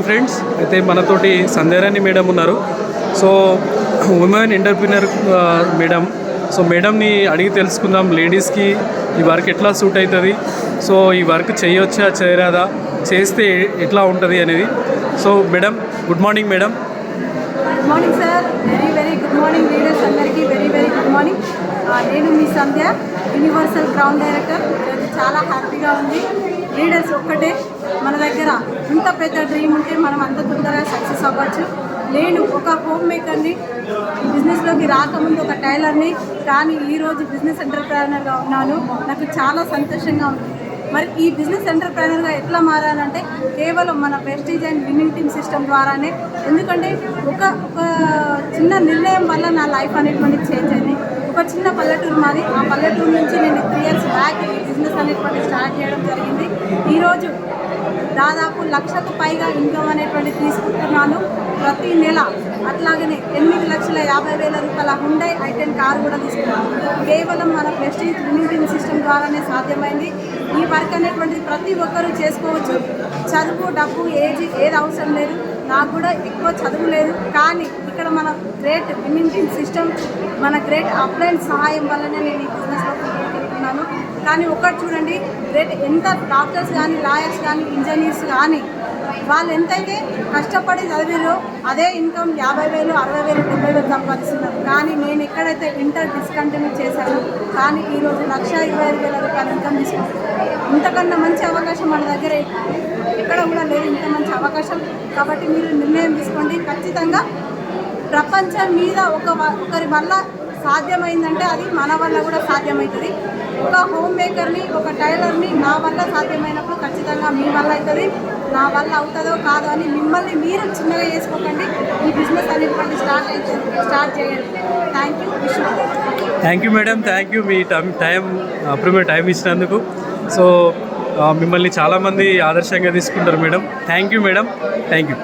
Friends, అయితే మనతోటి Sandhyarani madam ఉన్నారు. So women entrepreneur madam. So మేడంని అడిగి తెలుసుకుందాం లేడీస్కి ఈ వర్క్ ఎట్లా సూట్ అవుతుంది, సో ఈ వర్క్ చేయొచ్చా చేయరాదా, చేస్తే ఎట్లా ఉంటుంది అనేది. So madam, good morning madam. Good morning sir, very good morning leaders అందరికీ వెరీ గుడ్ మార్నింగ్. నేను మీ సంధ్య, యూనివర్సల్ గ్రౌండ్ డైరెక్టర్. చాలా హ్యాపీగా ఉంది. లీడర్స్ ఒక్కటే, మన దగ్గర ఇంత పెద్ద డ్రీమ్ ఉంటే మనం అంత తొందరగా సక్సెస్ అవ్వచ్చు. నేను ఒక హోమ్ మేకర్ని, బిజినెస్లోకి రాకముందు ఒక టైలర్ని, కానీ ఈరోజు బిజినెస్ ఎంటర్ప్రెనర్గా ఉన్నాను. నాకు చాలా సంతోషంగా ఉంది. మరి ఈ బిజినెస్ ఎంటర్ప్రెనర్గా ఎట్లా మారాలంటే కేవలం మన prestige and winning team system ద్వారానే. ఎందుకంటే ఒక చిన్న నిర్ణయం వల్ల నా లైఫ్ అనేటువంటిది చేంజ్ అయింది. ఒక చిన్న పల్లెటూరు మాది. ఆ పల్లెటూరు నుంచి నేను 3 years బ్యాక్ ఈ బిజినెస్ అనేటువంటి స్టార్ట్ చేయడం జరిగింది. ఈరోజు దాదాపు 1 లక్షకు పైగా ఇన్కమ్ అనేటువంటి తీసుకుంటున్నాను ప్రతి నెల. అట్లాగనే 8,50,000 రూపాయల హుండై i10 కారు కూడా తీసుకున్నాను. కేవలం మన ప్రెస్టీజ్ విన్నింగ్ టీమ్ సిస్టమ్ ద్వారానే సాధ్యమైంది. ఈ వర్క్ అనేటువంటిది ప్రతి ఒక్కరూ చేసుకోవచ్చు. చదువు, డబ్బు, ఏది అవసరం లేదు. నాకు కూడా ఎక్కువ చదువు లేదు, కానీ ఇక్కడ మన గ్రేట్ విన్నింగ్ టీమ్ సిస్టమ్, మన గ్రేట్ అప్లైన్ సహాయం వల్లనే నేను ఈ బిజినెస్లో ముందుకెళ్తున్నాను. కానీ ఒకటి చూడండి, గ్రేట్ ఎంత డాక్టర్స్ కానీ, లాయర్స్ కానీ, ఇంజనీర్స్ కానీ వాళ్ళు ఎంతైతే కష్టపడి చదివారో అదే ఇన్కమ్ 50,000, 60,000, 70,000 సంపాదిస్తున్నారు. కానీ నేను ఎక్కడైతే ఇంటర్ డిస్కంటిన్యూ చేశాను, కానీ ఈరోజు 1,25,000 రూపాయల ఇన్కమ్ తీసుకుంటాను. ఇంతకన్నా మంచి అవకాశం మన దగ్గర ఎక్కడ కూడా లేదు, ఇంత మంచి అవకాశం. కాబట్టి మీరు నిర్ణయం తీసుకోండి. ఖచ్చితంగా ప్రపంచం మీద ఒకరి వల్ల సాధ్యమైందంటే అది మన వల్ల కూడా సాధ్యమవుతుంది. ఒక హోమ్ మేకర్ని, ఒక టైలర్ని నా వల్ల సాధ్యమైనప్పుడు ఖచ్చితంగా మీ వల్ల అవుతుంది. నా వల్ల అవుతుందో కాదో అని మిమ్మల్ని మీరు చిన్నగా చేసుకోకండి. ఈ బిజినెస్ అనేటువంటి స్టార్ట్ చేయండి. Thank you madam. Thank you me time ఇచ్చినందుకు. సో మిమ్మల్ని చాలామంది ఆదర్శంగా తీసుకుంటారు madam. Thank you madam. Thank you.